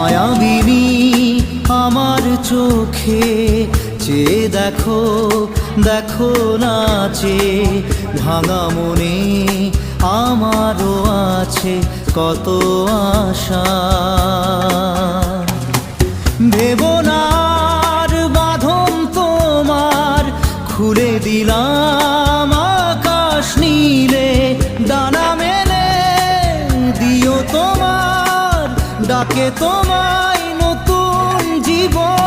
মায়াবিনী আমার চোখে চেয়ে দেখো, দেখো নাচে ভাঙা মনে আমারও আছে কত আশা। ভেবনার বাঁধন তোমার খুলে দিলাম আকাশ নীলে, ডানা মেলে দিও তোমার ডাকে তোমায় নতুন জীবন।